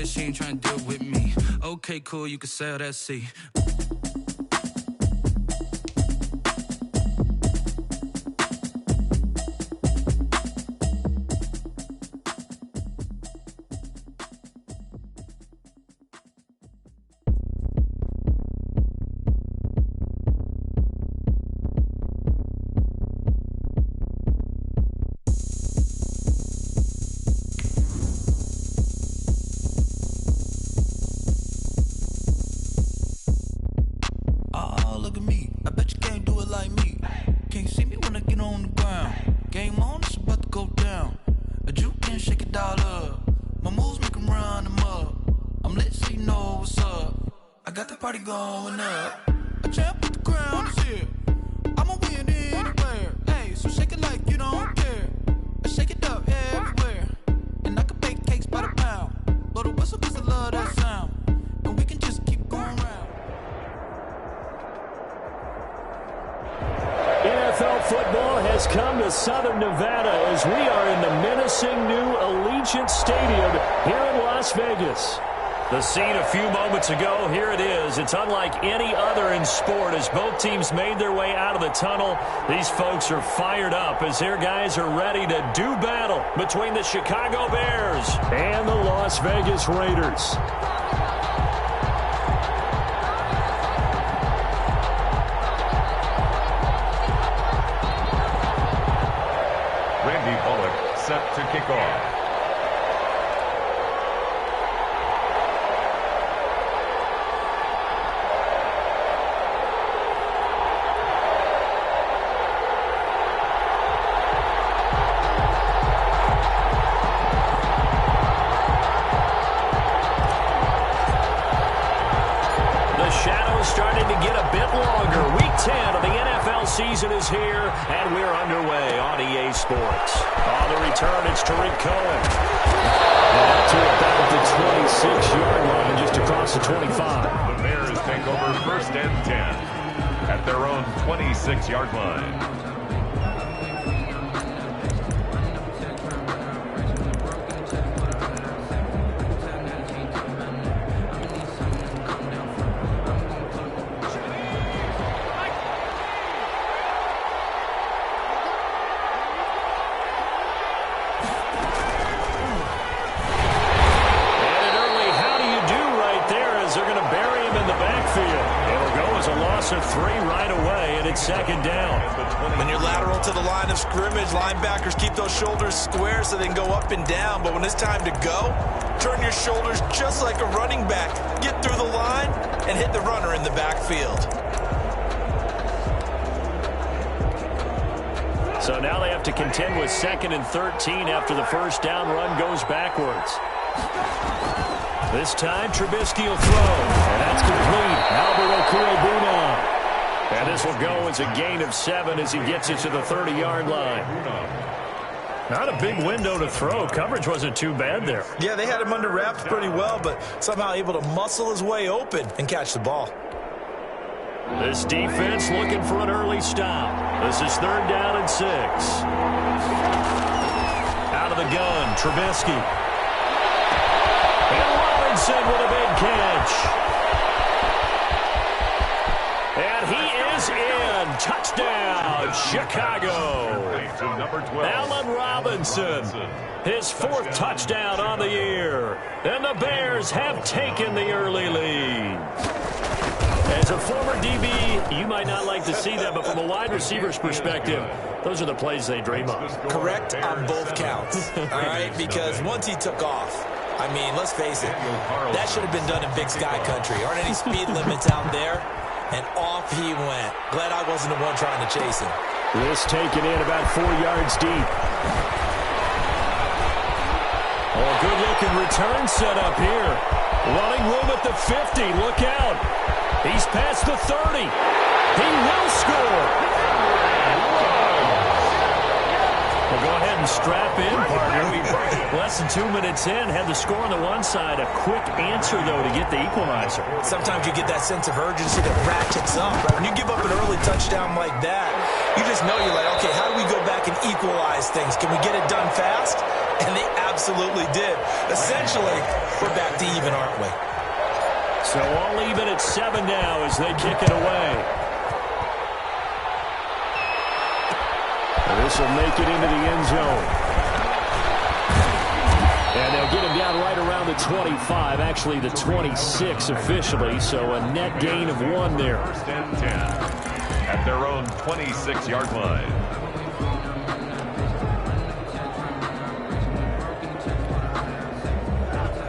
said she ain't trying to deal with me. Okay, cool, you can sail that sea. Going up, a champ with the crown is here. I'ma win anywhere. Hey, so shake it like you don't care. I shake it up everywhere. And I can bake cakes by the pound. Blow the whistle 'cause I love that sound. And we can just keep going round. NFL football has come to Southern Nevada as we are in the menacing new Allegiant Stadium here in Las Vegas. The scene a few moments ago, here it is. It's unlike any other in sport as both teams made their way out of the tunnel. These folks are fired up as their guys are ready to do battle between the Chicago Bears and the Las Vegas Raiders. Randy Bullock set to kick off. Season is here, and we're underway on EA Sports. On the return, it's Tariq Cohen. And out to about the 26-yard line, just across the 25. The Bears take over 1st and 10 at their own 26-yard line. Of 3 right away, and it's 2nd down. When you're lateral to the line of scrimmage, linebackers keep those shoulders square so they can go up and down. But when it's time to go, turn your shoulders just like a running back. Get through the line and hit the runner in the backfield. So now they have to contend with 2nd and 13 after the first down run goes backwards. This time, Trubisky will throw, and that's complete. Albert Okwuegbunam. And this will go as a gain of 7 as he gets it to the 30-yard line. Not a big window to throw. Coverage wasn't too bad there. Yeah, they had him under wraps pretty well, but somehow able to muscle his way open and catch the ball. This defense looking for an early stop. This is 3rd down and 6. Out of the gun, Trubisky. And Robinson with a big catch. And he is in. Touchdown, Chicago. Allen Robinson, his 4th touchdown on the year. And the Bears have taken the early lead. As a former DB, you might not like to see that, but from a wide receiver's perspective, those are the plays they dream of. Correct on both counts, all right? Because once he took off, I mean, let's face it, that should have been done in Big Sky Country. Aren't any speed limits out there? And off he went. Glad I wasn't the one trying to chase him. This taken in about 4 yards deep. Oh, good-looking return set up here. Running room at the 50. Look out. He's past the 30. He will score. Well, go ahead and strap in, partner. Less than 2 minutes in, had the score on the one side. A quick answer, though, to get the equalizer. Sometimes you get that sense of urgency that ratchets up. Right? When you give up an early touchdown like that, you just know you're like, okay, how do we go back and equalize things? Can we get it done fast? And they absolutely did. Essentially, we're back to even, aren't we? So all even at 7 now as they kick it away. And this will make it into the end zone. And they'll get him down right around the 25, actually the 26 officially, so a net gain of 1 there. First and 10 at their own 26-yard line.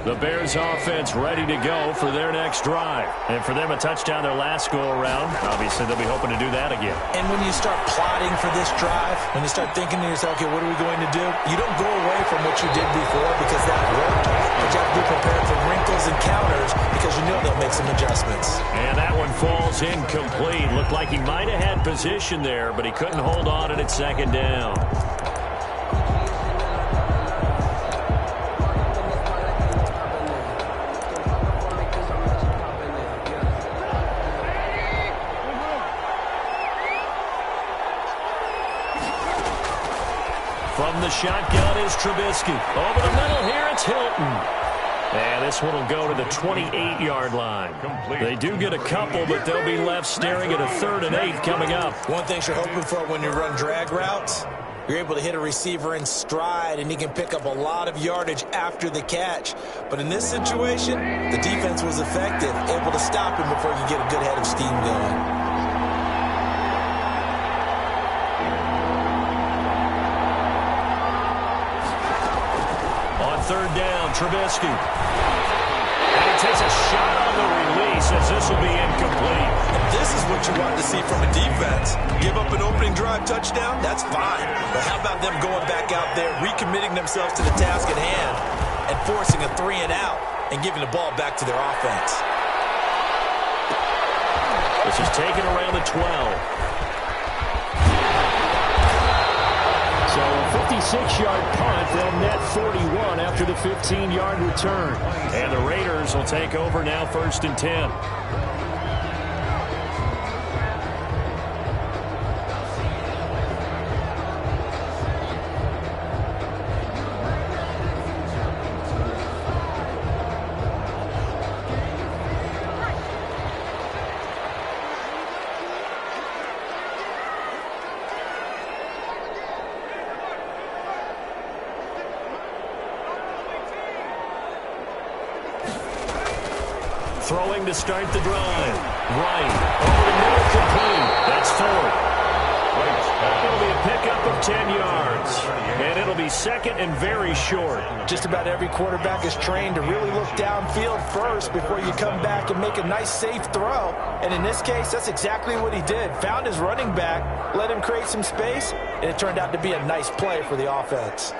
The Bears offense ready to go for their next drive. And for them, a touchdown their last go-around. Obviously, they'll be hoping to do that again. And when you start plotting for this drive, when you start thinking to yourself, okay, what are we going to do? You don't go away from what you did before because that worked. But you have to be prepared for wrinkles and counters because you know they'll make some adjustments. And that one falls incomplete. Looked like he might have had position there, but he couldn't hold on at second down. From the shotgun is Trubisky. Over the middle here, it's Hilton. And this one will go to the 28-yard line. Complete. They do get a couple, but they'll be left staring at a 3rd and 8 coming up. One thing you're hoping for when you run drag routes, you're able to hit a receiver in stride, and he can pick up a lot of yardage after the catch. But in this situation, the defense was effective, able to stop him before you get a good head of steam going. Third down, Trubisky. And he takes a shot on the release as this will be incomplete. And this is what you want to see from a defense. Give up an opening drive touchdown, that's fine. But how about them going back out there, recommitting themselves to the task at hand, and forcing a 3 and out, and giving the ball back to their offense. This is taken around the 12. So a 56-yard punt, they'll net 41 after the 15-yard return. And the Raiders will take over now 1st and 10. Throwing to start the drive. Right. Over the middle, complete. That's 4. It'll be a pickup of 10 yards. And it'll be 2nd and very short. Just about every quarterback is trained to really look downfield first before you come back and make a nice, safe throw. And in this case, that's exactly what he did. Found his running back, let him create some space, and it turned out to be a nice play for the offense.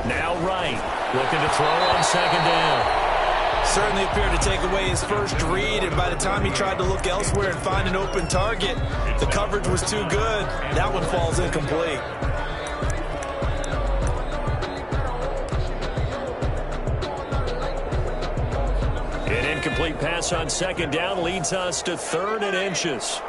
Now Wright, looking to throw on 2nd down. Certainly appeared to take away his first read, and by the time he tried to look elsewhere and find an open target, the coverage was too good. That one falls incomplete. An incomplete pass on 2nd down leads us to 3rd and inches.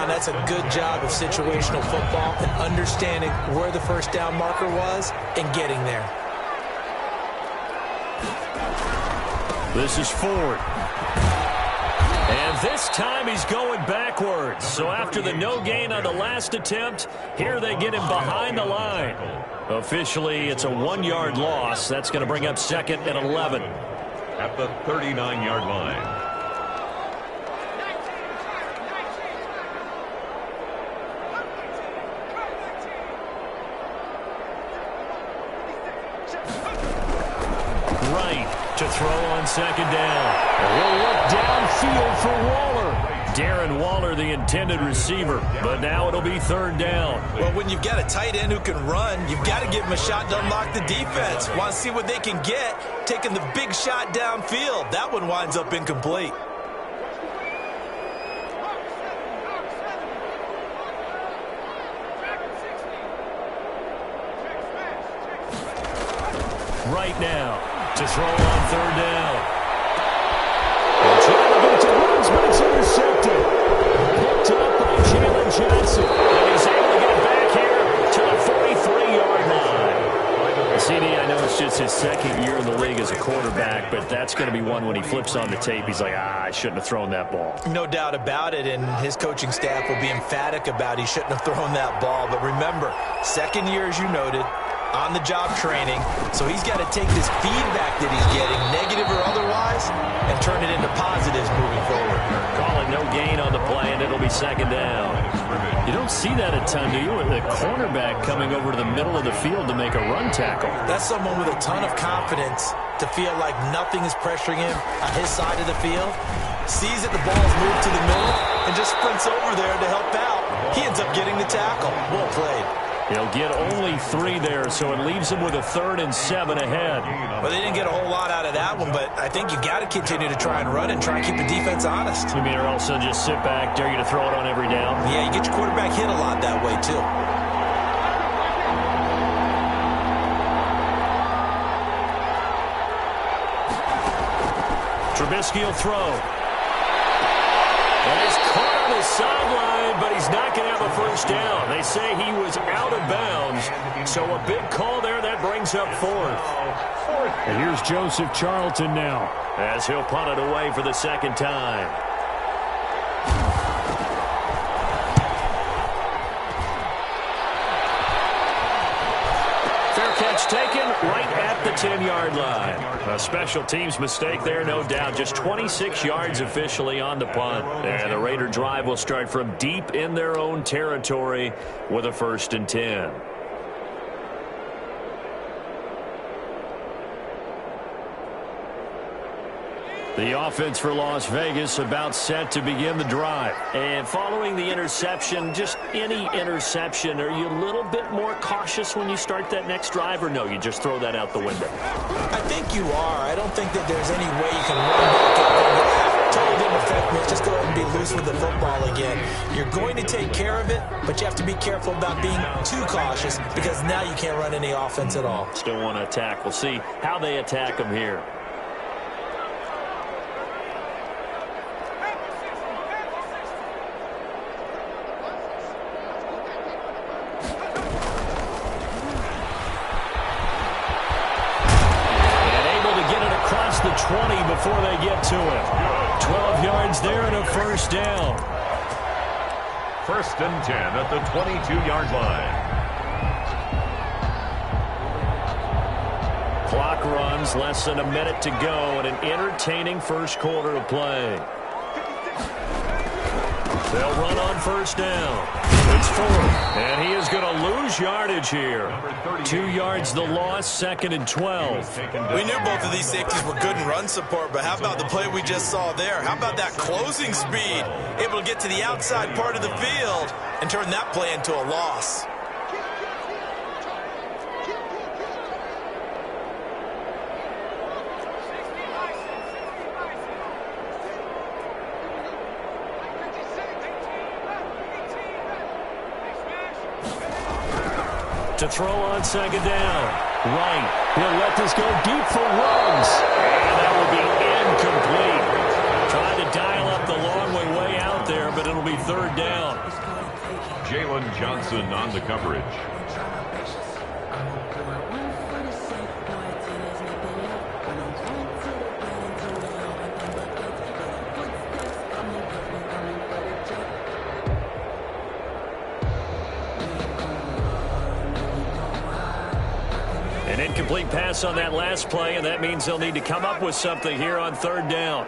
That's a good job of situational football and understanding where the first down marker was and getting there. This is Ford. And this time he's going backwards. So after the no gain on the last attempt, here they get him behind the line. Officially, it's a 1-yard loss. That's going to bring up 2nd and 11. At the 39-yard line. to throw on second down. He'll look downfield for Waller. Darren Waller, the intended receiver, but now it'll be third down. Well, when you've got a tight end who can run, you've got to give him a shot to unlock the defense. Want to see what they can get, taking the big shot downfield. That one winds up incomplete. Right now to throw on third down. Trying to get to Woods, but it's intercepted. Picked up by Jalen Johnson. And he's able to get back here to the 43-yard line. CD, I know it's just his second year in the league as a quarterback, but that's going to be one when he flips on the tape. He's like, I shouldn't have thrown that ball. No doubt about it, and his coaching staff will be emphatic about he shouldn't have thrown that ball. But remember, second year, as you noted, on-the-job training, so he's got to take this feedback that he's getting, negative or otherwise, and turn it into positives moving forward. Call it no gain on the play, and it'll be second down. You don't see that a ton, do you? The cornerback coming over to the middle of the field to make a run tackle. That's someone with a ton of confidence to feel like nothing is pressuring him on his side of the field, sees that the ball's moved to the middle, and just sprints over there to help out. He ends up getting the tackle. Well played. He'll get only 3 there, so it leaves him with a 3rd and 7 ahead. Well, they didn't get a whole lot out of that one, but I think you got to continue to try and run and try and keep the defense honest. You mean, or also just sit back, dare you to throw it on every down? Yeah, you get your quarterback hit a lot that way, too. Trubisky will throw. And he's caught on the sideline, but he's not going to have a first down. They say he was out of bounds, so a big call there. That brings up 4th. And here's Joseph Charlton now, as he'll punt it away for the second time. Fair catch taken right at the 10-yard line. A special teams mistake there, no doubt. Just 26 yards officially on the punt. And the Raider drive will start from deep in their own territory with a 1st and 10. The offense for Las Vegas about set to begin the drive. And following the interception, just any interception, are you a little bit more cautious when you start that next drive, or no, you just throw that out the window? I think you are. I don't think that there's any way you can run back up and go, totally didn't affect me. Just go ahead and be loose with the football again. You're going to take care of it, but you have to be careful about being too cautious because now you can't run any offense at all. Still want to attack. We'll see how they attack them here. The 20 before they get to it. 12 yards there and a first down. 1st and 10 at the 22-yard line. Clock runs, less than a minute to go, and an entertaining first quarter of play. They'll run on first down. It's 4th, and he is going to lose yardage here. 2 yards the loss, 2nd and 12. We knew both of these safeties were good in run support, but how about the play we just saw there? How about that closing speed? Able to get to the outside part of the field and turn that play into a loss. To throw on second down. Right. He'll let this go deep for Ruggs. And that will be incomplete. Trying to dial up the long way out there, but it'll be 3rd down. Jalen Johnson on the coverage. An incomplete pass on that last play, and that means they'll need to come up with something here on 3rd down.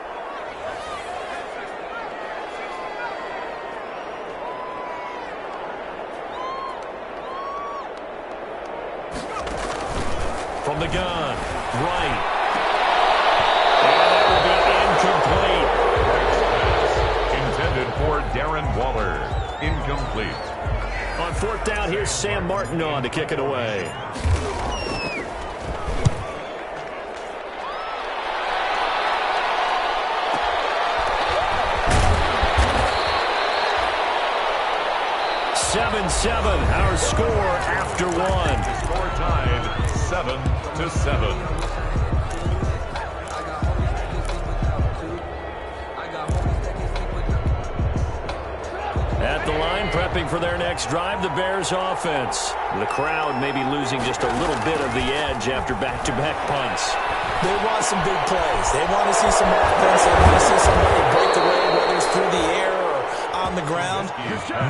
From the gun, right. Darren Waller. Incomplete. On fourth down, here's Sam Martin on to kick it away. Seven, our score after one. Score tied 7-7. At the line, prepping for their next drive, the Bears offense. The crowd may be losing just a little bit of the edge after back-to-back punts. They want some big plays. They want to see some offense. They want to see somebody break away, whether it's through the air or on the ground.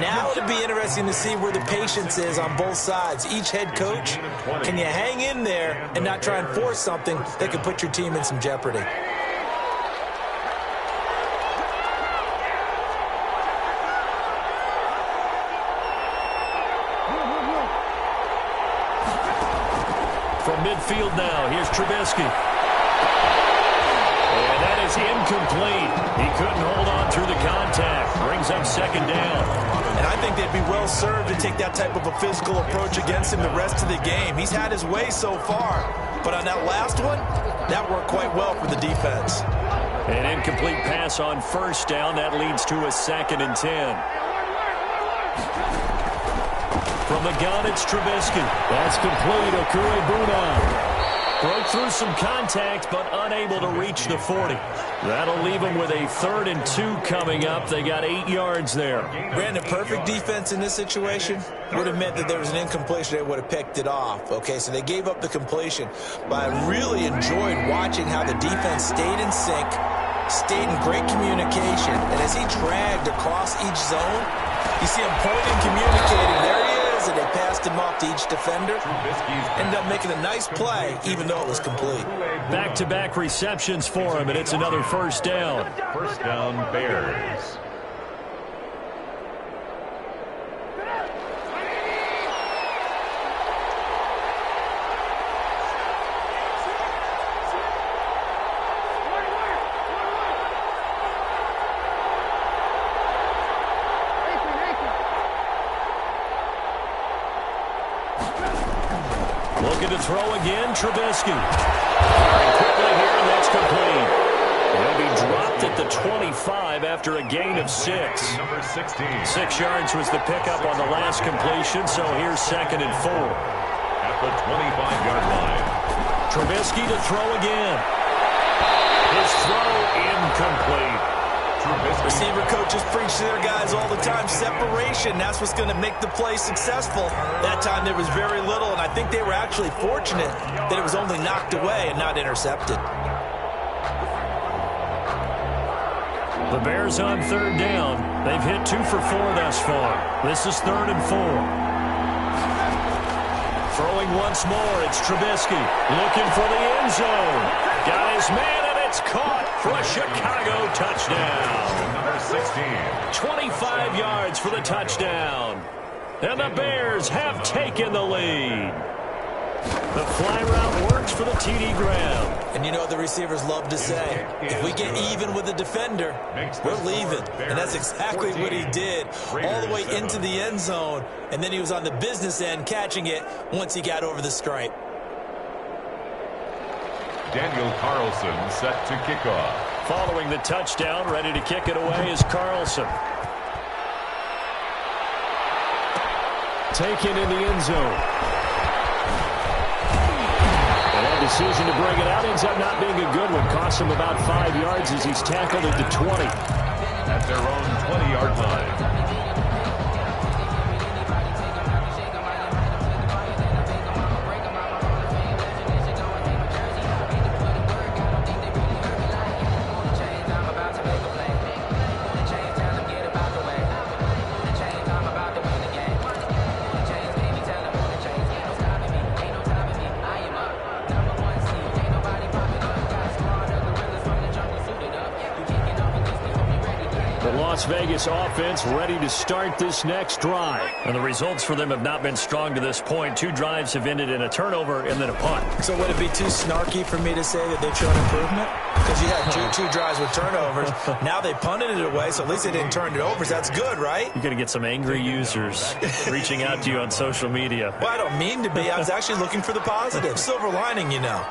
Now it'll be interesting to see where the patience is on both sides. Each head coach, can you hang in there and not try and force something that could put your team in some jeopardy? From midfield now, here's Trubisky. And that is incomplete. He couldn't hold on through the contact. Brings up second down. And I think they'd be well served to take that type of a physical approach against him the rest of the game. He's had his way so far. But on that last one, that worked quite well for the defense. An incomplete pass on first down. That leads to a 2nd and 10. From the gun, it's Trubisky. That's complete. Okurebuna broke through some contact, but unable to reach the 40. That'll leave them with a 3rd and 2 coming up. They got 8 yards there. Brandon, perfect defense in this situation would have meant that there was an incompletion. They would have picked it off. Okay, so they gave up the completion. But I really enjoyed watching how the defense stayed in sync, stayed in great communication. And as he dragged across each zone, you see him pointing, communicating. There he is, and they passed him off to each defender. Ended up making a nice play, even though it was complete. Back-to-back receptions for him, and it's another first down. First down, Bears. Looking to throw again, Trubisky. Quickly here, and that's complete. He'll be dropped at the 25 after a gain of 6. Number 16. 6 yards was the pickup on the last completion, so here's 2nd and 4. At the 25-yard line. Trubisky to throw again. His throw incomplete. Receiver coaches preach to their guys all the time. Separation, that's what's going to make the play successful. That time there was very little, and I think they were actually fortunate that it was only knocked away and not intercepted. The Bears on 3rd down. They've hit 2 for 4 thus far. This is 3rd and 4. Throwing once more, it's Trubisky. Looking for the end zone. Got his man, and it's caught for a Chicago touchdown. Number 16. 25 yards for the touchdown. And the Bears have taken the lead. The fly route works for the TD Graham. And you know what the receivers love to say? If we get even with the defender, we're leaving. And that's exactly what he did, all the way into the end zone. And then he was on the business end catching it once he got over the stripe. Daniel Carlson set to kick off. Following the touchdown, ready to kick it away is Carlson. Taken in the end zone. And that decision to bring it out ends up not being a good one. Costs him about 5 yards as he's tackled at the 20. At their own 20-yard line. Las Vegas offense ready to start this next drive. And the results for them have not been strong to this point. 2 drives have ended in a turnover and then a punt. So would it be too snarky for me to say that they've shown improvement? Because you had two drives with turnovers. Now they punted it away, so at least they didn't turn it over. So that's good, right? You're going to get some angry users reaching out to you on social media. Well, I don't mean to be. I was actually looking for the positive. Silver lining, you know.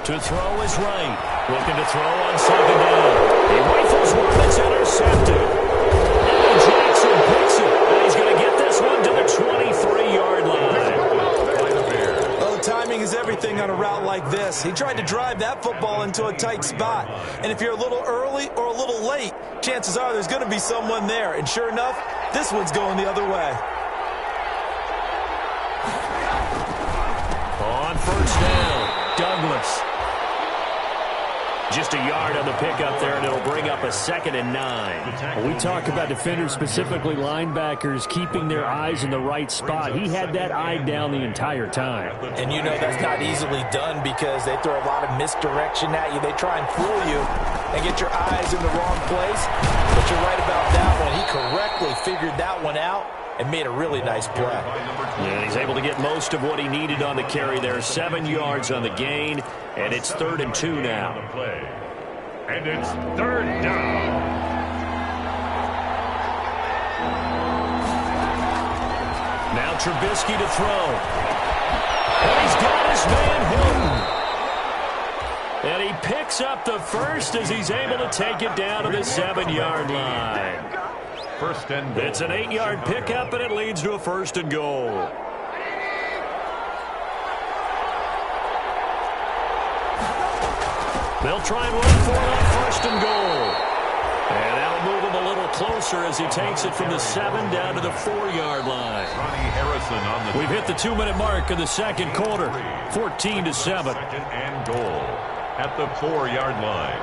To throw is right. Looking to throw on 2nd down. He rifles one that's intercepted. And Jackson picks it. And he's going to get this one to the 23-yard line. Oh, timing is everything on a route like this. He tried to drive that football into a tight spot. And if you're a little early or a little late, chances are there's going to be someone there. And sure enough, this one's going the other way. On 1st down, Douglas. Just a yard on the pickup there, and it'll bring up a 2nd and 9. When we talk about defenders, specifically linebackers, keeping their eyes in the right spot. He had that eye down the entire time. And you know that's not easily done because they throw a lot of misdirection at you. They try and fool you and get your eyes in the wrong place. But you're right about that one. He correctly figured that one out and made a really nice play. Yeah, he's able to get most of what he needed on the carry there. 7 yards on the gain, and it's 3rd and 2 now. And it's 3rd down. Now Trubisky to throw. And he's got his man Hilton. And he picks up the first as he's able to take it down to the 7-yard line. 1st and goal. It's an 8-yard pickup, and it leads to a 1st and goal. They'll try and run for it on 1st and goal. And that'll move him a little closer as he takes it from the 7 down to the 4-yard line. Ronnie Harrison on the We've hit the 2-minute mark of the 2nd quarter. 14-7. 2nd and goal at the 4-yard line.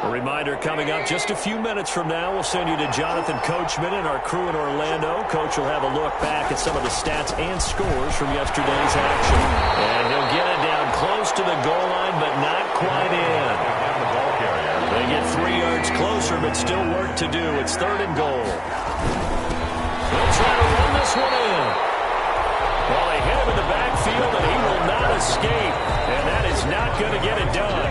A reminder coming up just a few minutes from now. We'll send you to Jonathan Coachman and our crew in Orlando. Coach will have a look back at some of the stats and scores from yesterday's action. And he'll get it down close to the goal line, but not quite in. They get 3 yards closer, but still work to do. It's 3rd and goal. They'll try to run this one in. Well, they hit him in the backfield, and he will not escape. And that is not going to get it done.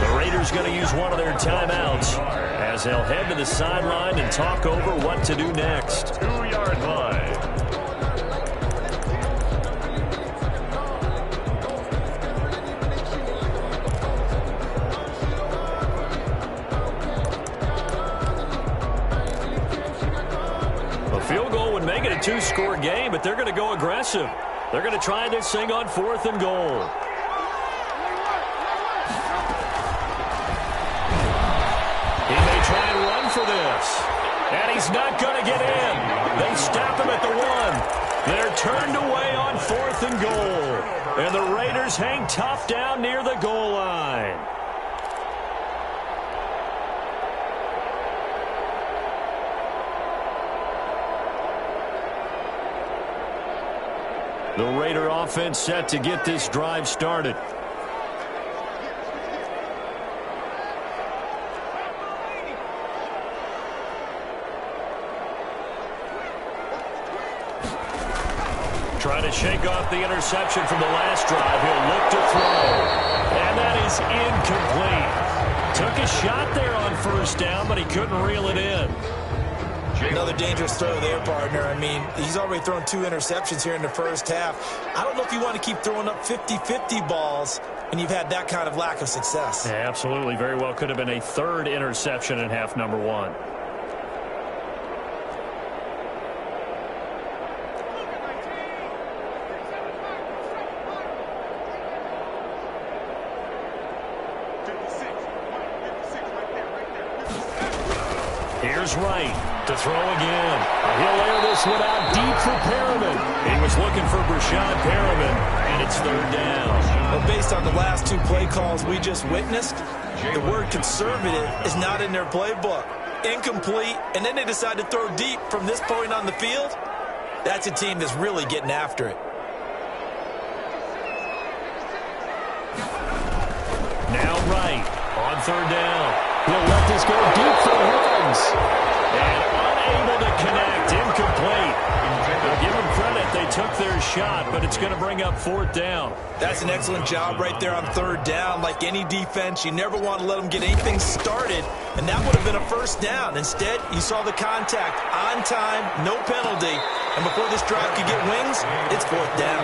The Raiders going to use one of their timeouts as they'll head to the sideline and talk over what to do next. 2-yard line. A field goal would make it a 2-score game, but they're going to go aggressive. They're going to try this thing on 4th and goal. He may try and run for this. And he's not going to get in. They stop him at the 1. They're turned away on 4th and goal. And the Raiders hang tough down near the goal line. The Raider offense set to get this drive started. Trying to shake off the interception from the last drive. He'll look to throw. And that is incomplete. Took a shot there on 1st down, but he couldn't reel it in. Another dangerous throw there, partner. I mean, he's already thrown 2 interceptions here in the 1st half. I don't know if you want to keep throwing up 50-50 balls and you've had that kind of lack of success. Yeah, absolutely. Very well could have been a 3rd interception in half number 1. Here's Wright to throw again. He'll air this one out deep for Perriman. He was looking for Brashad Perriman, and it's 3rd down. Well, based on the last 2 play calls we just witnessed, the word conservative is not in their playbook. incomplete, and then they decide to throw deep from this point on the field. That's a team that's really getting after it. Now right on third down. He'll let this go deep for Higgins. And unable to connect. Incomplete. We'll give them credit. They took their shot, but it's going to bring up fourth down. That's an excellent job right there on third down. Like any defense, you never want to let them get anything started, and that would have been a first down. Instead, you saw the contact on time, no penalty, and before this drive could get wings, it's fourth down.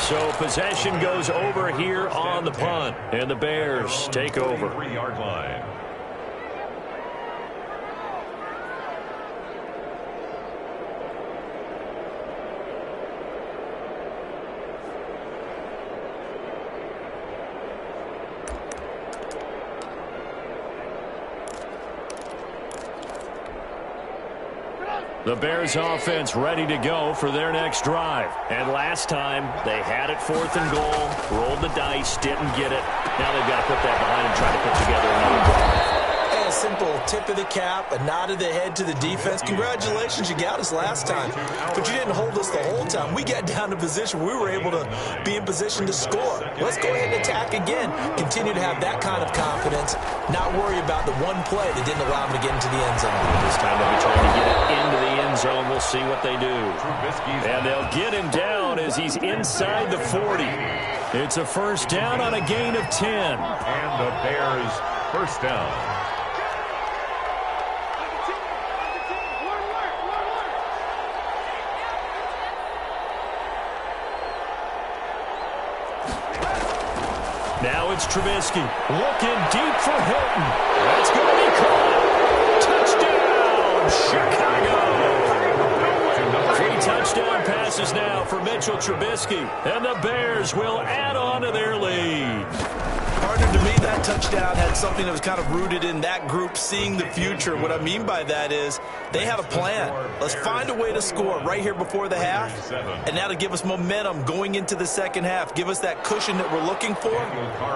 So possession goes over here on the punt, and the Bears take over. 3-yard line. The Bears offense ready to go for their next drive. And last time, they had it fourth and goal, rolled the dice, didn't get it. Now they've got to put that behind and try to put together another drive. And a simple tip of the cap, a nod of the head to the defense. Congratulations, you got us last time. But you didn't hold us the whole time. We got down to position. We were able to be in position to score. Let's go ahead and attack again. Continue to have that kind of confidence. Not worry about the one play that didn't allow them to get into the end zone. This time they'll be trying to get it into the end zone. We'll see what they do. And they'll get him down as he's inside the 40. It's a first down on a gain of 10. And the Bears first down. Now it's Trubisky looking deep for Hilton. That's going to be caught. Touchdown, Chicago. 3 touchdown passes now for Mitchell Trubisky. And the Bears will add on to their lead. Partner, to me, that touchdown had something that was kind of rooted in that group seeing the future. What I mean by that is they had a plan. Let's find a way to score right here before the half, and that'll give us momentum going into the second half, give us that cushion that we're looking for.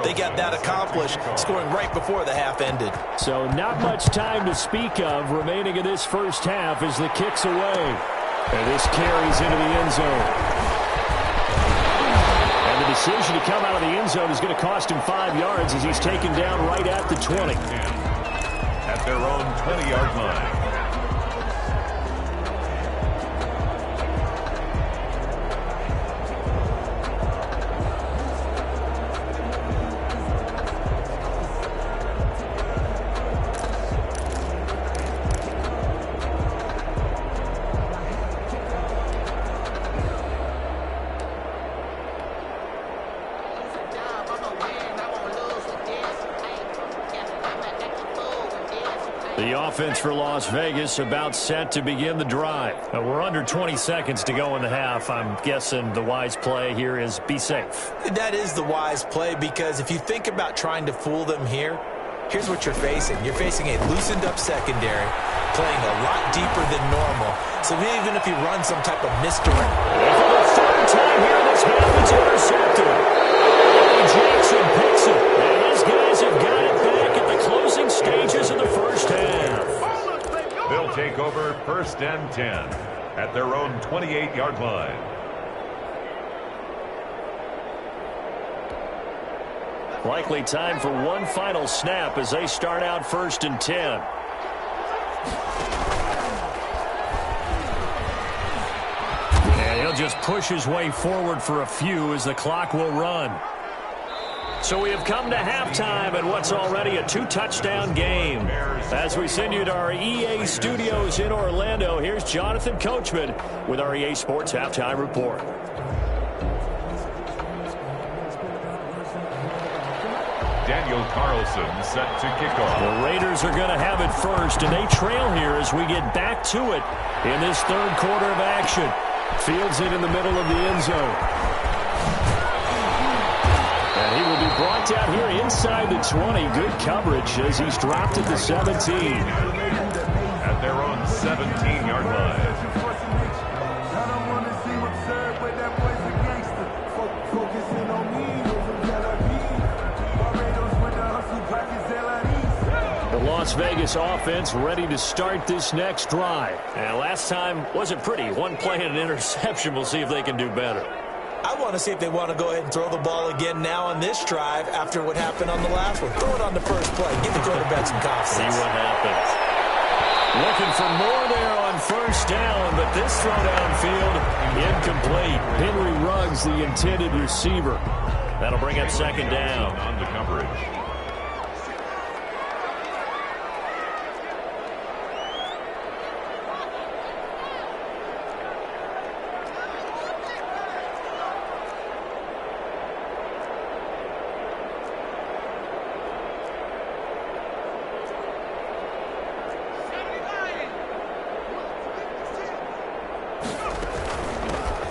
They got that accomplished, scoring right before the half ended. So not much time to speak of remaining in this first half as the kick's away. And this carries into the end zone. The decision to come out of the end zone is going to cost him 5 yards as he's taken down right at the 20. At their own 20-yard line. The offense for Las Vegas about set to begin the drive. We're under 20 seconds to go in the half. I'm guessing the wise play here is be safe. That is the wise play, because if you think about trying to fool them here, here's what you're facing. You're facing a loosened up secondary, playing a lot deeper than normal. So even if you run some type of misdirect. For the third time here, this half is intercepted. Jackson picks it. And his guys have got it back at the closing stages of the first half. They'll take over first and 10 at their own 28-yard line. Likely time for one final snap as they start out first and 10. And he'll just push his way forward for a few as the clock will run. So we have come to halftime in what's already a 2-touchdown game. As we send you to our EA studios in Orlando, here's Jonathan Coachman with our EA Sports Halftime Report. Daniel Carlson set to kick off. The Raiders are going to have it first, and they trail here as we get back to it in this third quarter of action. Fields it in the middle of the end zone. And he will be brought down here inside the 20. Good coverage as he's dropped at the 17. At their own 17-yard line. The Las Vegas offense ready to start this next drive. And last time wasn't pretty. One play and an interception. We'll see if they can do better. I want to see if they want to go ahead and throw the ball again now on this drive after what happened on the last one. Throw it on the first play. Give the quarterback some confidence. See what happens. Looking for more there on first down, but this throw downfield incomplete. Henry Ruggs, the intended receiver. That'll bring up second down. On the coverage.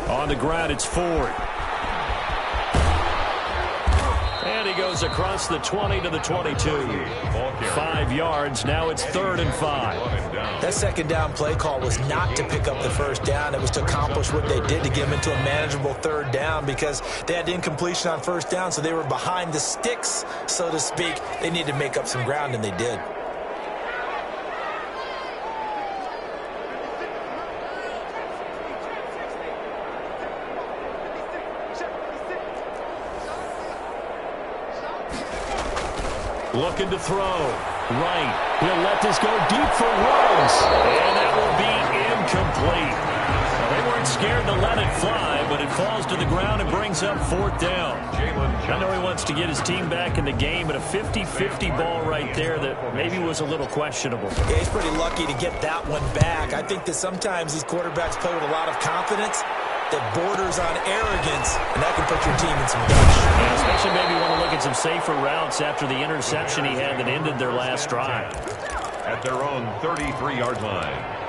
On the ground, it's Ford. And he goes across the 20 to the 22. 5 yards. Now it's 3rd and 5. That second down play call was not to pick up the first down. It was to accomplish what they did to get them into a manageable 3rd down because they had incompletion on first down, so they were behind the sticks, so to speak. They needed to make up some ground, and they did. Looking to throw. Right. He'll let this go deep for Ruggs. And that will be incomplete. They weren't scared to let it fly, but it falls to the ground and brings up 4th down. I know he wants to get his team back in the game, but a 50-50 ball right there that maybe was a little questionable. Yeah, he's pretty lucky to get that one back. I think that sometimes these quarterbacks play with a lot of confidence that borders on arrogance, and that can put your team in some danger. Yeah, especially maybe want to look at some safer routes after the interception he had that ended their last drive. At their own 33-yard line.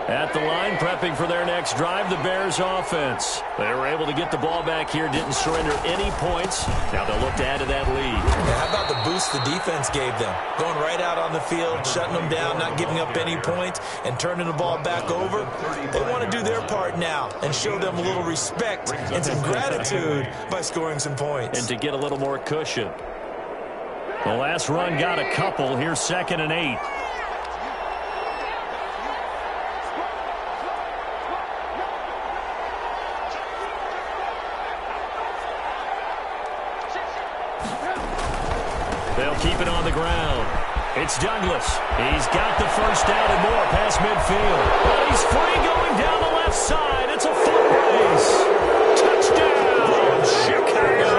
At the line, prepping for their next drive, the Bears offense. They were able to get the ball back here, didn't surrender any points. Now they'll look to add to that lead. Yeah, how about the boost the defense gave them? Going right out on the field, shutting them down, not giving up any points, and turning the ball back over. They want to do their part now and show them a little respect and some gratitude by scoring some points. And to get a little more cushion. The last run got a couple. Here's 2nd and 8. They'll keep it on the ground. It's Douglas. He's got the first down and more past midfield. But he's free going down the left side. It's a foot race. Touchdown, Chicago.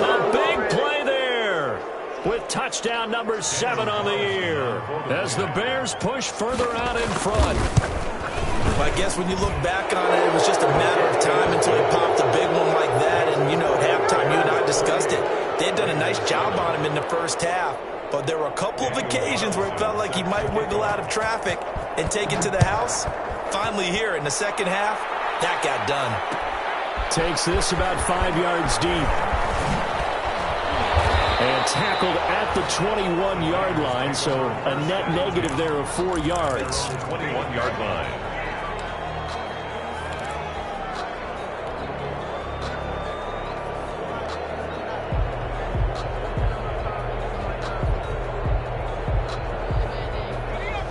A big play there with touchdown number 7 on the year as the Bears push further out in front. I guess when you look back on it, it was just a matter of time until he popped a big one like that. And, you know, at halftime, you and I discussed it. They had done a nice job on him in the first half. But there were a couple of occasions where it felt like he might wiggle out of traffic and take it to the house. Finally here in the second half, that got done. Takes this about 5 yards deep. And tackled at the 21-yard line, so a net negative there of 4 yards. 21-yard line.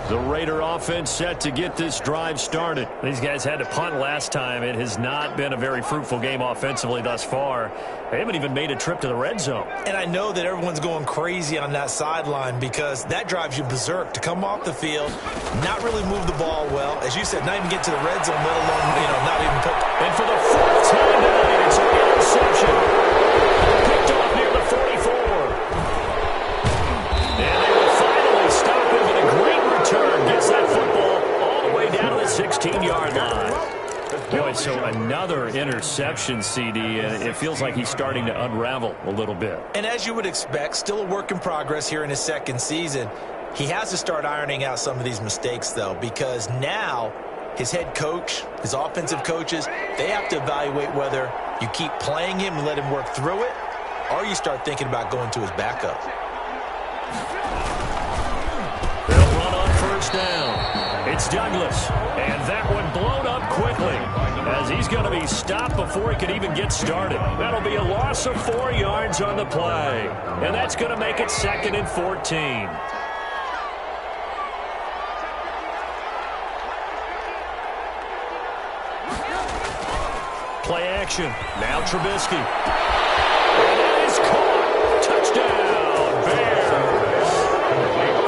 The Raider offense set to get this drive started. These guys had to punt last time. It has not been a very fruitful game offensively thus far. They haven't even made a trip to the red zone. And I know that everyone's going crazy on that sideline because that drives you berserk to come off the field, not really move the ball well. As you said, not even get to the red zone, let alone, you know, not even pick. And for the 4th time tonight, it's an interception. Picked off near the 44. And they will finally stop him with a great return. Gets that football all the way down to the 16-yard line. Boy, so another interception, CD, and it feels like he's starting to unravel a little bit. And as you would expect, still a work in progress here in his second season. He has to start ironing out some of these mistakes, though, because now his head coach, his offensive coaches, they have to evaluate whether you keep playing him and let him work through it, or you start thinking about going to his backup. They'll run on first down. It's Douglas, and that one blown up quickly as he's going to be stopped before he could even get started. That'll be a loss of 4 yards on the play, and that's going to make it 2nd and 14. Play action. Now Trubisky. And that is caught. Touchdown, Bears.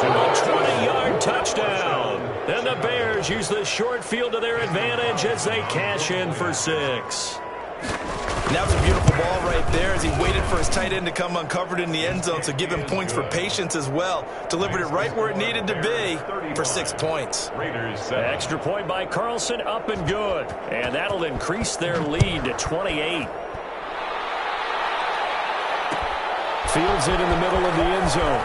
A 20-yard touchdown. And the Bears use the short field to their advantage as they cash in for 6. That was a beautiful ball right there as he waited for his tight end to come uncovered in the end zone, so give him points for patience as well. Delivered it right where it needed to be for 6 points. Extra point by Carlson, up and good. And that'll increase their lead to 28. Fields it in the middle of the end zone.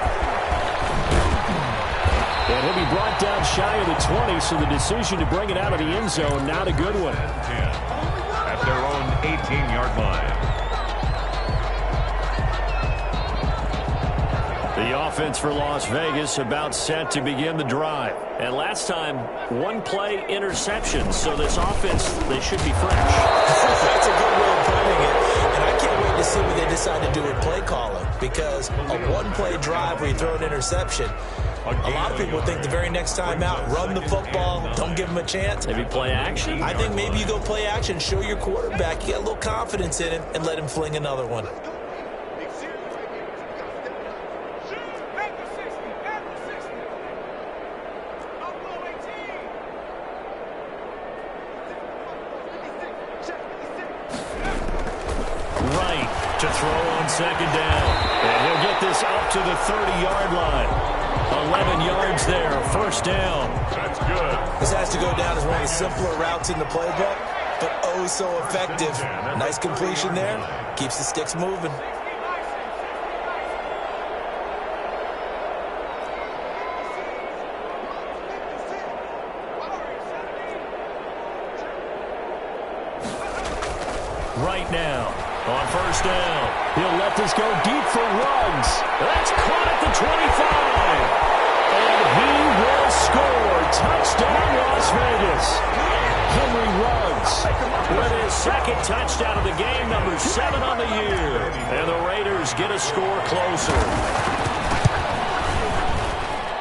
And he'll be brought down shy of the 20, so the decision to bring it out of the end zone, not a good one. At their own 18-yard line. The offense for Las Vegas about set to begin the drive. And last time, 1-play interception. So this offense, they should be fresh. That's a good way of putting it. And I can't wait to see what they decide to do with play calling. Because a 1-play drive where you throw an interception, a lot of people think the very next time out, run the football, don't give them a chance. Maybe play action? I think maybe you go play action, show your quarterback, you got a little confidence in him, and let him fling another one. Right to throw on 2nd down. And he'll get this up to the 30-yard line. 11 yards there, 1st down. That's good. This has to go down as one of the simpler routes in the playbook, but oh so effective. Nice completion there. Keeps the sticks moving. Right now, on 1st down, he'll let this go deep for Ruggs. That's caught at the 25. And he will score. Touchdown, Las Vegas. Henry Ruggs with his 2nd touchdown of the game, number 7 on the year. And the Raiders get a score closer.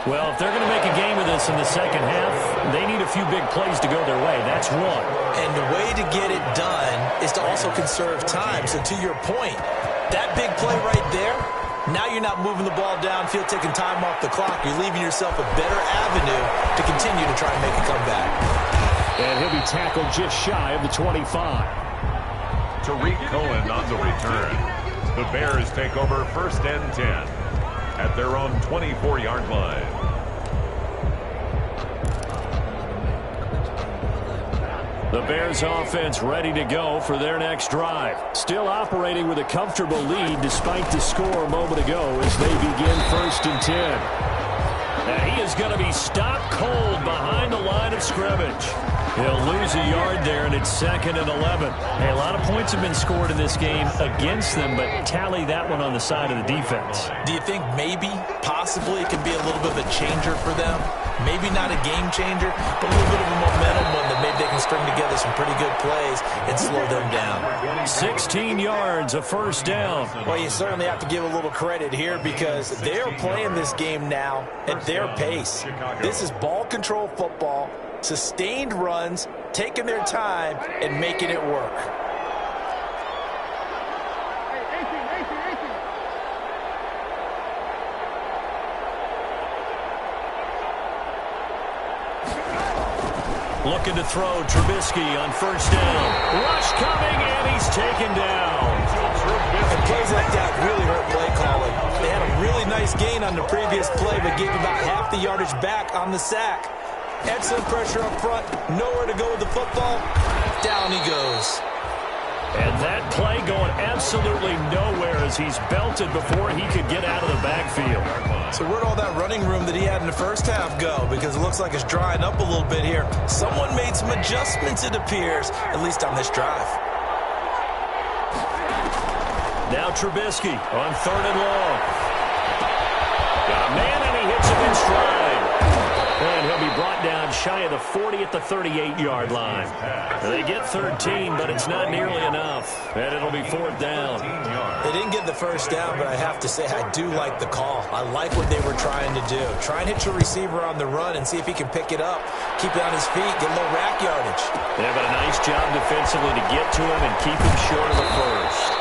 Well, if they're going to make a game of this in the second half, they need a few big plays to go their way. That's one. And the way to get it done is to also conserve time. So to your point, that big play right there, now you're not moving the ball downfield, taking time off the clock. You're leaving yourself a better avenue to continue to try and make a comeback. And he'll be tackled just shy of the 25. Tariq Cohen on the return. The Bears take over 1st and 10 at their own 24-yard line. The Bears offense ready to go for their next drive. Still operating with a comfortable lead despite the score a moment ago as they begin 1st and 10. And he is going to be stopped cold behind the line of scrimmage. He'll lose a yard there, and it's 2nd and 11. Hey, a lot of points have been scored in this game against them, but tally that one on the side of the defense. Do you think maybe, possibly, it could be a little bit of a changer for them? Maybe not a game changer, but a little bit of a momentum one that maybe they can string together some pretty good plays and slow them down. 16 yards, a 1st down. Well, you certainly have to give a little credit here because they're playing this game now at their pace. This is ball control football, sustained runs, taking their time, and making it work. Looking to throw, Trubisky on 1st down. Rush coming, and he's taken down. And plays like that really hurt play calling. They had a really nice gain on the previous play, but gave about half the yardage back on the sack. Excellent pressure up front, nowhere to go with the football. Down he goes. And that play going absolutely nowhere as he's belted before he could get out of the backfield. So where'd all that running room that he had in the first half go? Because it looks like it's drying up a little bit here. Someone made some adjustments, it appears, at least on this drive. Now Trubisky on 3rd and long. Got a man, and he hits him in stride. And he'll be brought down shy of the 40 at the 38-yard line. They get 13, but it's not nearly enough. And it'll be 4th down. They didn't get the first down, but I have to say I do like the call. I like what they were trying to do. Try and hit your receiver on the run and see if he can pick it up. Keep it on his feet, get a little rack yardage. They've done a nice job defensively to get to him and keep him short of the first.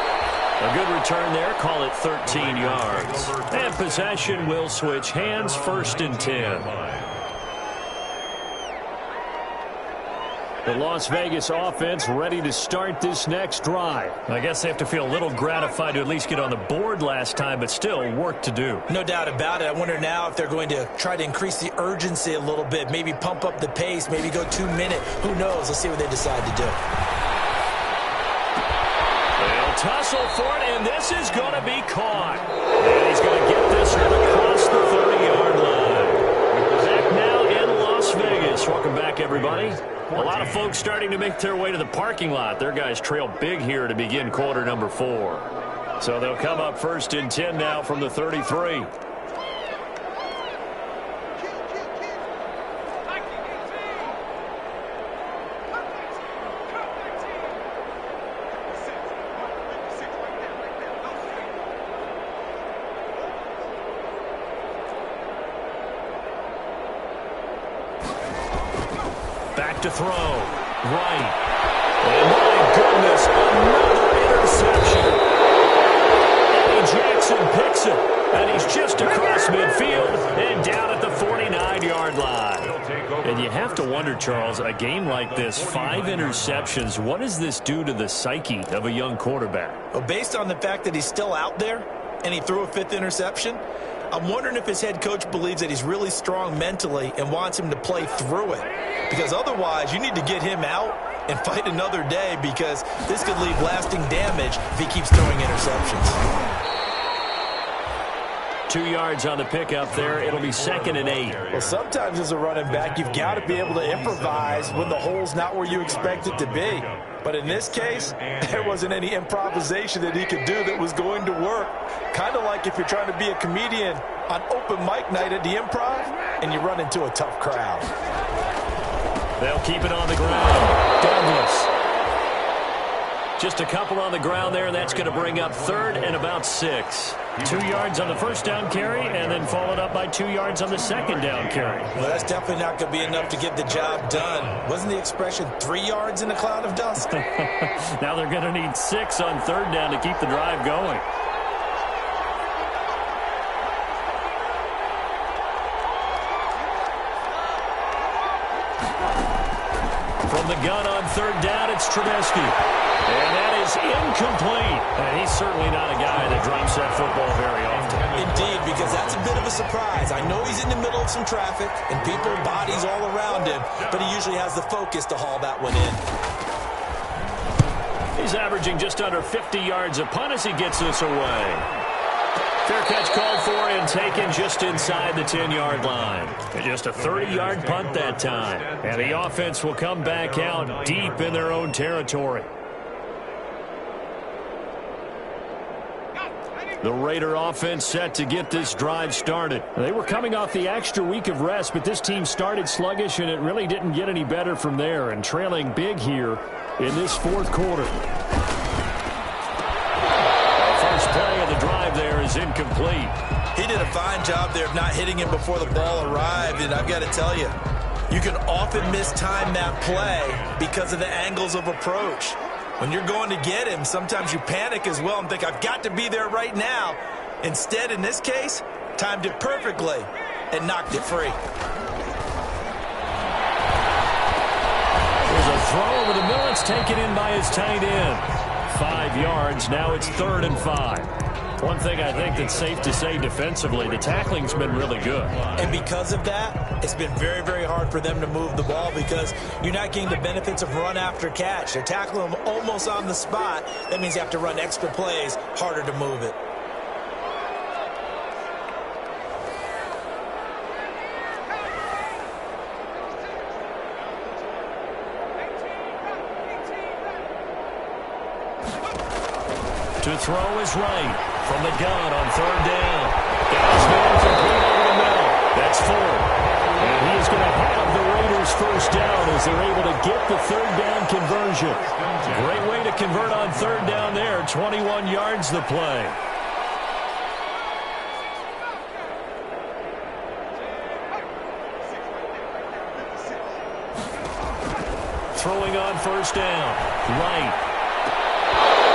A good return there, call it 13 yards. And possession will switch hands, 1st and 10. The Las Vegas offense ready to start this next drive. I guess they have to feel a little gratified to at least get on the board last time, but still work to do. No doubt about it. I wonder now if they're going to try to increase the urgency a little bit, maybe pump up the pace, maybe go 2 minute. Who knows? Let's see what they decide to do. They'll tussle for it, and this is going to be caught. And he's going to get this one across the 30-yard line. Back now in Las Vegas. Welcome back, everybody. A lot of folks starting to make their way to the parking lot. Their guys trail big here to begin quarter number 4. So they'll come up 1st and 10 now from the 33. Back to throw. Right. And my goodness, another interception. Eddie Jackson picks it. And he's just across midfield and down at the 49-yard line. And you have to wonder, Charles, a game like this, 5 interceptions, what does this do to the psyche of a young quarterback? Well, based on the fact that he's still out there and he threw a 5th interception, I'm wondering if his head coach believes that he's really strong mentally and wants him to play through it. Because otherwise, you need to get him out and fight another day, because this could leave lasting damage if he keeps throwing interceptions. 2 yards on the pickup there. It'll be 2nd and 8. Well, sometimes as a running back, you've got to be able to improvise when the hole's not where you expect it to be. But in this case, there wasn't any improvisation that he could do that was going to work. Kind of like if you're trying to be a comedian on open mic night at the Improv and you run into a tough crowd. They'll keep it on the ground. Douglas. Just a couple on the ground there, and that's going to bring up 3rd and about 6. 2 yards on the first down carry, and then followed up by 2 yards on the second down carry. Well, that's definitely not going to be enough to get the job done. Wasn't the expression 3 yards in a cloud of dust? Now they're going to need 6 on 3rd down to keep the drive going. From the gun on 3rd down, it's Trubisky. And that is incomplete. And he's certainly not a guy that drops that football very often. Indeed, because that's a bit of a surprise. I know he's in the middle of some traffic and people, bodies all around him, but he usually has the focus to haul that one in. He's averaging just under 50 yards a punt as he gets this away. Fair catch called for and taken just inside the 10-yard line. And just a 30-yard punt that time. And the offense will come back out deep in their own territory. The Raider offense set to get this drive started. They were coming off the extra week of rest, but this team started sluggish, and it really didn't get any better from there, and trailing big here in this 4th quarter. The first play of the drive there is incomplete. He did a fine job there of not hitting him before the ball arrived, and I've got to tell you, you can often mistime that play because of the angles of approach. When you're going to get him, sometimes you panic as well and think, I've got to be there right now. Instead, in this case, timed it perfectly and knocked it free. There's a throw over the middle. It's taken in by his tight end. 5 yards. Now it's 3rd and 5. One thing I think that's safe to say defensively, the tackling's been really good. And because of that, it's been very, very hard for them to move the ball because you're not getting the benefits of run after catch. They're tackling them almost on the spot. That means you have to run extra plays, harder to move it. To throw is right from the gun on 3rd down. Guys man complete over the middle. That's 4. And he is going to have the Raiders first down as they're able to get the third down conversion. Great way to convert on third down there. 21 yards the play. Throwing on first down. Right.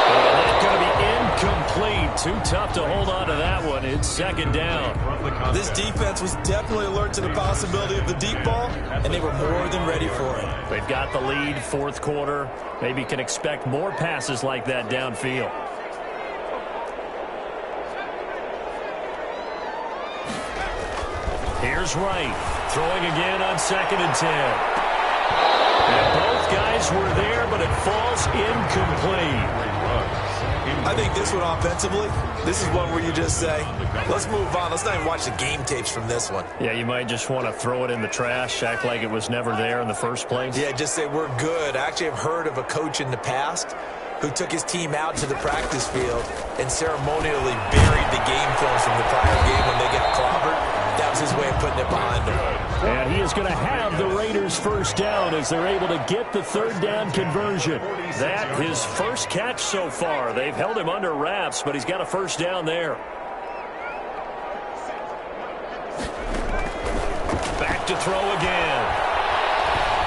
And that's going to be incomplete. Too tough to hold on to that one. It's second down. This defense was definitely alert to the possibility of the deep ball, and they were more than ready for it. They've got the lead, fourth quarter. Maybe can expect more passes like that downfield. Here's Wright. Throwing again on 2nd and 10. And both guys were there, but it falls incomplete. I think this one offensively, this is one where you just say, let's move on. Let's not even watch the game tapes from this one. Yeah, you might just want to throw it in the trash, act like it was never there in the first place. Yeah, just say we're good. I actually have heard of a coach in the past who took his team out to the practice field and ceremonially buried the game films from the prior game when they got clobbered. That was his way of putting it behind them. And he is going to have the Raiders first down as they're able to get the third down conversion. That his first catch so far. They've held him under wraps, but he's got a first down there. Back to throw again.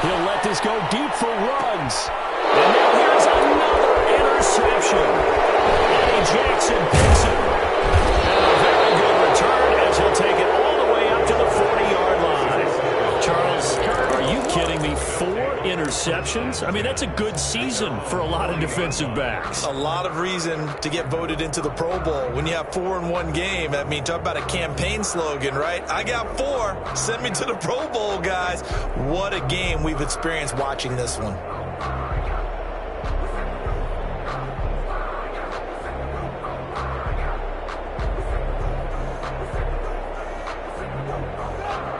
He'll let this go deep for Ruggs. And now here's another interception. Eddie Jackson picks it. And a very good return as he'll take it all the way up to the 40-yard line. Charles, are you kidding me? 4 interceptions? I mean, that's a good season for a lot of defensive backs. A lot of reason to get voted into the Pro Bowl. When you have 4 in one game, I mean, talk about a campaign slogan, right? I got 4. Send me to the Pro Bowl, guys. What a game we've experienced watching this one.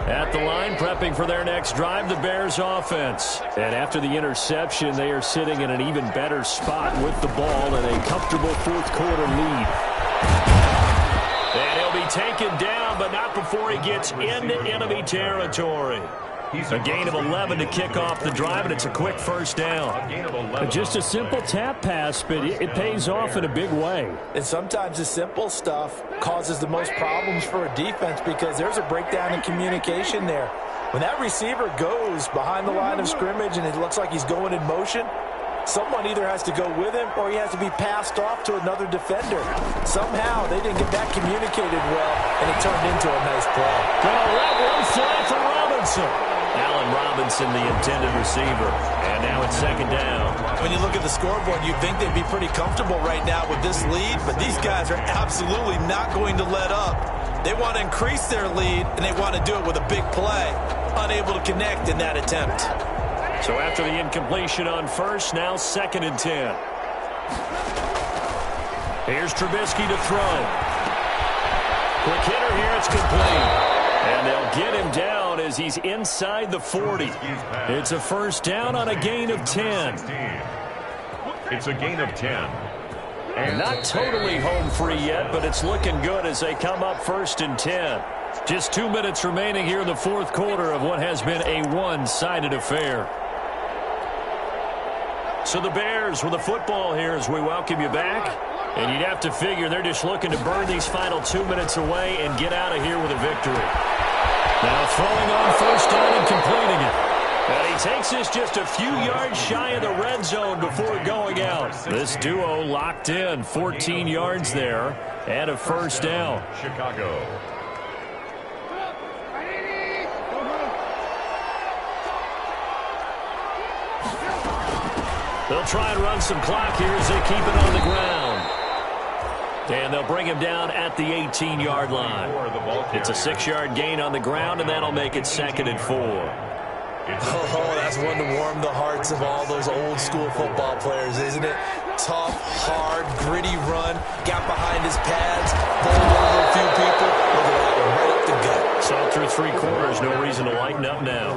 At the line, prepping for their next drive, the Bears offense. And after the interception, they are sitting in an even better spot with the ball and a comfortable fourth quarter lead. And he'll be taken down, but not before he gets into enemy territory. A gain of 11 to kick off the drive, and it's a quick first down. Just a simple tap pass, but it pays off in a big way. And sometimes the simple stuff causes the most problems for a defense because there's a breakdown in communication there. When that receiver goes behind the line of scrimmage and it looks like he's going in motion, someone either has to go with him or he has to be passed off to another defender. Somehow they didn't get that communicated well, and it turned into a nice play. Gonna let one fly for Robinson. Allen Robinson, the intended receiver. And now it's second down. When you look at the scoreboard, you'd think they'd be pretty comfortable right now with this lead, but these guys are absolutely not going to let up. They want to increase their lead, and they want to do it with a big play. Unable to connect in that attempt. So after the incompletion on first, now 2nd and 10. Here's Trubisky to throw. Quick hitter here, it's complete. And they'll get him down as he's inside the 40. It's a first down on a gain of 10. It's a gain of 10. And not totally home free yet, but it's looking good as they come up 1st and 10. Just 2 minutes remaining here in the fourth quarter of what has been a one-sided affair. So the Bears with the football here as we welcome you back. And you'd have to figure they're just looking to burn these final 2 minutes away and get out of here with a victory. Now throwing on first down and completing it. And he takes this just a few yards shy of the red zone before going out. This duo locked in, 14 yards there, and a first down. Chicago. They'll try and run some clock here as they keep it on the ground. And they'll bring him down at the 18-yard line. It's a 6-yard gain on the ground, and that'll make it 2nd and 4. Oh, that's one to warm the hearts of all those old-school football players, isn't it? Tough, hard, gritty run. Got behind his pads, bowled over a few people. Look at that one, right up the gut. Saw through 3 quarters, no reason to lighten up now.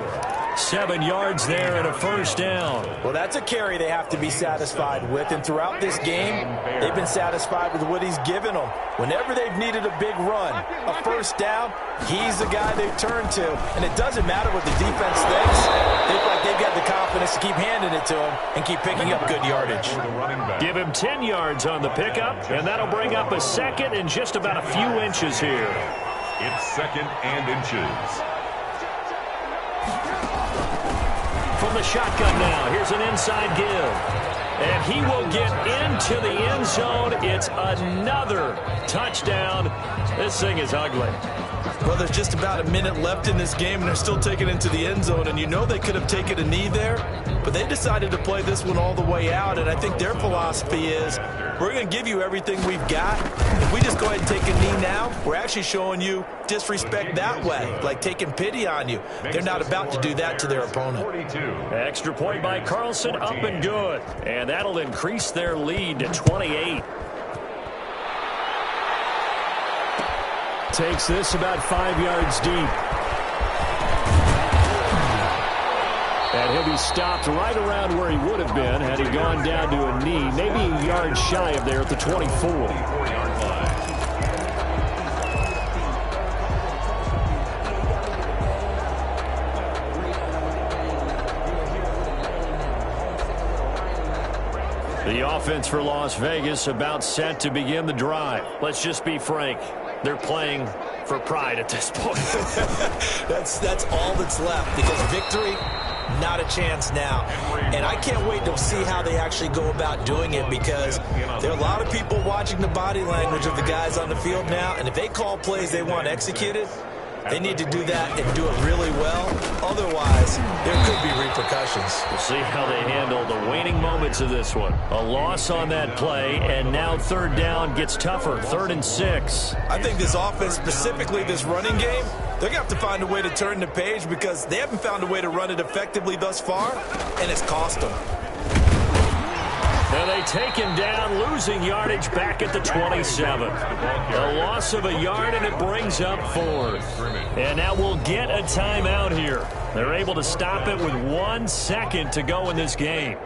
7 yards there and a first down. Well, that's a carry they have to be satisfied with. And throughout this game, they've been satisfied with what he's given them. Whenever they've needed a big run, a first down, he's the guy they've turned to. And it doesn't matter what the defense thinks. They feel like they've got the confidence to keep handing it to him and keep picking up good yardage. Give him 10 yards on the pickup, and that'll bring up a second and just about a few inches here. It's second and inches. From the shotgun now, here's an inside give. And he will get into the end zone. It's another touchdown. This thing is ugly. Well, there's just about a minute left in this game, and they're still taking it into the end zone. And you know they could have taken a knee there, but they decided to play this one all the way out. And I think their philosophy is, we're going to give you everything we've got. If we just go ahead and take a knee now, we're actually showing you disrespect that way, like taking pity on you. They're not about to do that to their opponent. Extra point by Carlson, up and good. And that'll increase their lead to 28. Takes this about 5 yards deep. And he'll be stopped right around where he would have been had he gone down to a knee, maybe a yard shy of there at the 24. The offense for Las Vegas about set to begin the drive. Let's just be frank. They're playing for pride at this point. That's all that's left, because victory, not a chance now. And I can't wait to see how they actually go about doing it, because there are a lot of people watching the body language of the guys on the field now, and if they call plays they want executed, they need to do that and do it really well. Otherwise, there could be repercussions. We'll see how they handle the waning moments of this one. A loss on that play, and now third down gets tougher. 3rd and 6. I think this offense, specifically this running game, they're going to have to find a way to turn the page, because they haven't found a way to run it effectively thus far, and it's cost them. And they take him down, losing yardage back at the 27. A loss of a yard, and it brings up 4th. And now we'll get a timeout here. They're able to stop it with 1 second to go in this game.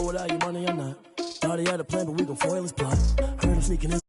Without your money or not. Thought he had a plan, but we gon' foil his plot. Heard him sneaking his